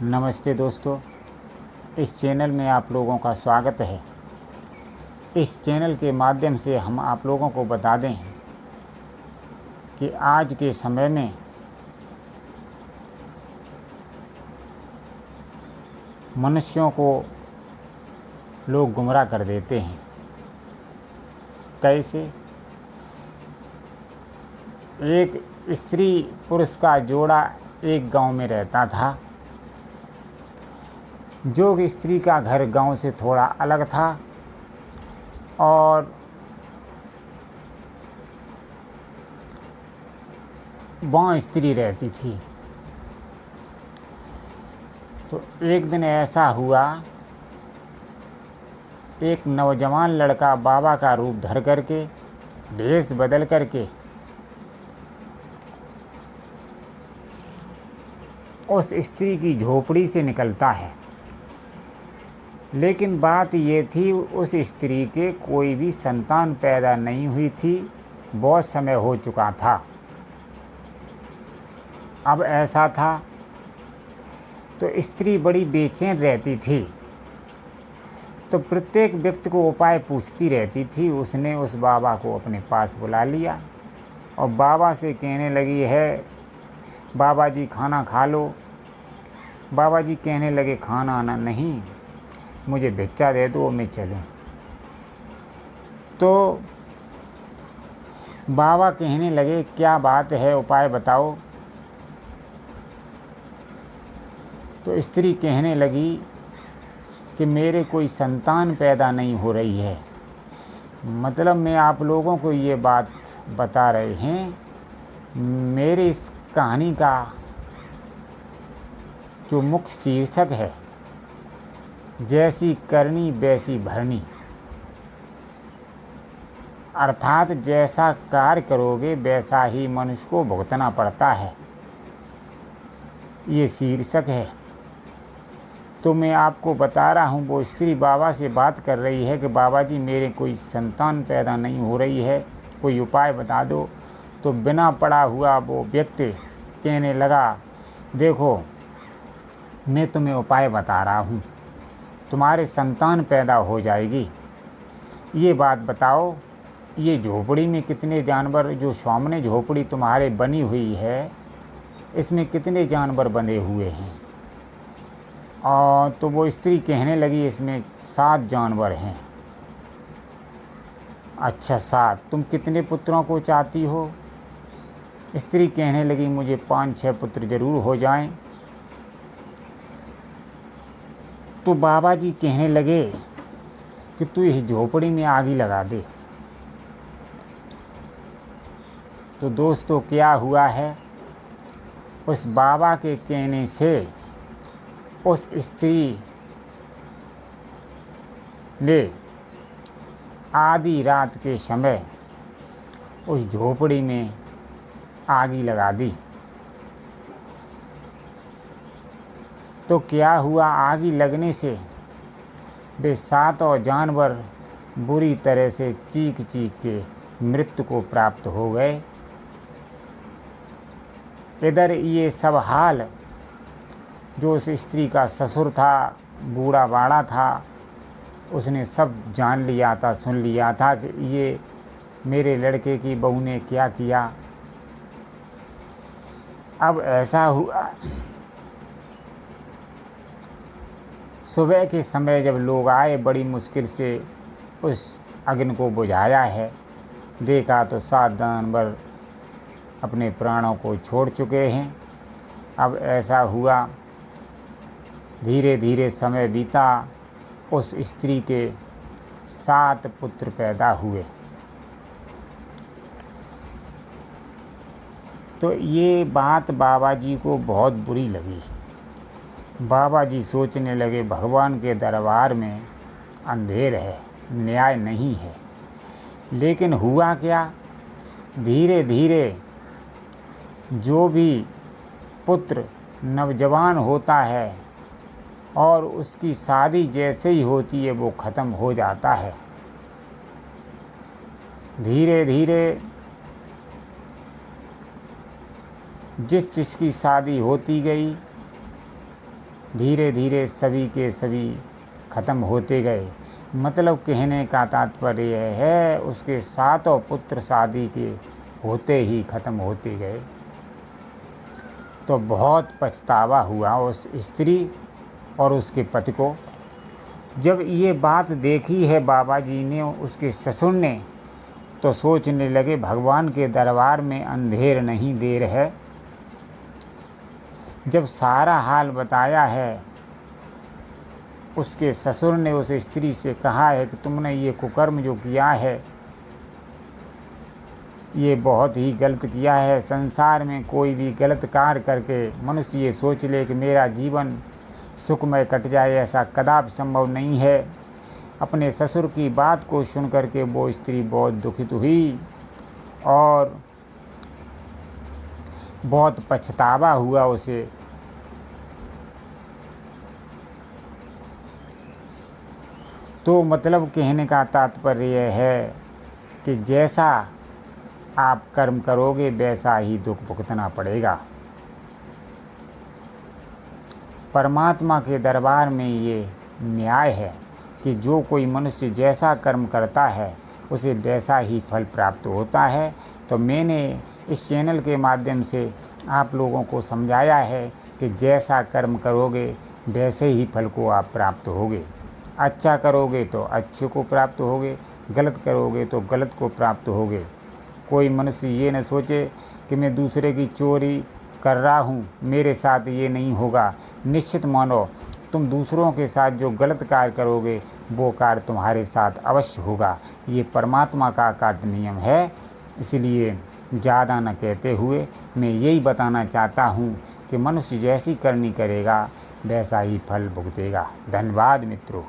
नमस्ते दोस्तों, इस चैनल में आप लोगों का स्वागत है। इस चैनल के माध्यम से हम आप लोगों को बता दें कि आज के समय में मनुष्यों को लोग गुमराह कर देते हैं। कैसे? एक स्त्री पुरुष का जोड़ा एक गांव में रहता था। जो स्त्री का घर गांव से थोड़ा अलग था और वहाँ स्त्री रहती थी। तो एक दिन ऐसा हुआ, एक नौजवान लड़का बाबा का रूप धर करके, भेष बदल करके उस स्त्री की झोपड़ी से निकलता है। लेकिन बात ये थी, उस स्त्री के कोई भी संतान पैदा नहीं हुई थी, बहुत समय हो चुका था। अब ऐसा था तो स्त्री बड़ी बेचैन रहती थी, तो प्रत्येक व्यक्ति को उपाय पूछती रहती थी। उसने उस बाबा को अपने पास बुला लिया और बाबा से कहने लगी है, बाबा जी खाना खा लो। बाबा जी कहने लगे, खाना आना नहीं, मुझे भिक्षा दे दो, मैं चलूँ। तो बाबा कहने लगे, क्या बात है, उपाय बताओ। तो स्त्री कहने लगी कि मेरे कोई संतान पैदा नहीं हो रही है। मतलब मैं आप लोगों को ये बात बता रहे हैं, मेरे इस कहानी का जो मुख्य शीर्षक है, जैसी करनी वैसी भरनी, अर्थात जैसा कार्य करोगे वैसा ही मनुष्य को भुगतना पड़ता है, ये शीर्षक है। तो मैं आपको बता रहा हूँ, वो स्त्री बाबा से बात कर रही है कि बाबा जी मेरे कोई संतान पैदा नहीं हो रही है, कोई उपाय बता दो। तो बिना पढ़ा हुआ वो व्यक्ति कहने लगा, देखो मैं तुम्हें उपाय बता रहा हूँ, तुम्हारे संतान पैदा हो जाएगी। ये बात बताओ, ये झोपड़ी में कितने जानवर, जो सामने झोपड़ी तुम्हारे बनी हुई है, इसमें कितने जानवर बंधे हुए हैं? और तो वो स्त्री कहने लगी, इसमें 7 जानवर हैं। अच्छा 7, तुम कितने पुत्रों को चाहती हो? स्त्री कहने लगी, मुझे 5-6 पुत्र जरूर हो जाएं। तो बाबा जी कहने लगे कि तू इस झोपड़ी में आग ही लगा दे। तो दोस्तों क्या हुआ है, उस बाबा के कहने से उस स्त्री ने आधी रात के समय उस झोपड़ी में आग ही लगा दी। तो क्या हुआ, आग ही लगने से वे 7 जानवर बुरी तरह से चीख चीख के मृत्यु को प्राप्त हो गए। इधर ये सब हाल जो उस स्त्री का ससुर था, बूढ़ा बाड़ा था, उसने सब जान लिया था, सुन लिया था कि ये मेरे लड़के की बहू ने क्या किया। अब ऐसा हुआ, सुबह के समय जब लोग आए, बड़ी मुश्किल से उस अग्नि को बुझाया है, देखा तो 7 जानवर अपने प्राणों को छोड़ चुके हैं। अब ऐसा हुआ, धीरे धीरे समय बीता, उस स्त्री के 7 पुत्र पैदा हुए। तो ये बात बाबा जी को बहुत बुरी लगी। बाबा जी सोचने लगे, भगवान के दरबार में अंधेर है, न्याय नहीं है। लेकिन हुआ क्या, धीरे धीरे जो भी पुत्र नवजवान होता है और उसकी शादी जैसे ही होती है वो ख़त्म हो जाता है। धीरे धीरे जिसकी शादी होती गई धीरे धीरे सभी के सभी ख़त्म होते गए। मतलब कहने का तात्पर्य है उसके 7 पुत्र शादी के होते ही ख़त्म होते गए। तो बहुत पछतावा हुआ उस स्त्री और उसके पति को। जब ये बात देखी है बाबा जी ने, उसके ससुर ने, तो सोचने लगे भगवान के दरबार में अंधेर नहीं देर है। जब सारा हाल बताया है, उसके ससुर ने उस स्त्री से कहा है कि तुमने ये कुकर्म जो किया है ये बहुत ही गलत किया है। संसार में कोई भी गलत कार्य करके मनुष्य ये सोच ले कि मेरा जीवन सुखमय कट जाए, ऐसा कदापि संभव नहीं है। अपने ससुर की बात को सुन करके वो स्त्री बहुत दुखित हुई और बहुत पछतावा हुआ उसे। तो मतलब कहने का तात्पर्य है कि जैसा आप कर्म करोगे वैसा ही दुख भुगतना पड़ेगा। परमात्मा के दरबार में ये न्याय है कि जो कोई मनुष्य जैसा कर्म करता है उसे वैसा ही फल प्राप्त होता है। तो मैंने इस चैनल के माध्यम से आप लोगों को समझाया है कि जैसा कर्म करोगे वैसे ही फल को आप प्राप्त होगे। अच्छा करोगे तो अच्छे को प्राप्त होगे, गलत करोगे तो गलत को प्राप्त होगे। कोई मनुष्य ये न सोचे कि मैं दूसरे की चोरी कर रहा हूँ, मेरे साथ ये नहीं होगा। निश्चित मानो तुम दूसरों के साथ जो गलत कार्य करोगे वो कार्य तुम्हारे साथ अवश्य होगा। ये परमात्मा का काट नियम है। इसलिए ज़्यादा न कहते हुए मैं यही बताना चाहता हूँ कि मनुष्य जैसी करनी करेगा वैसा ही फल भुगतेगा। धन्यवाद मित्रों।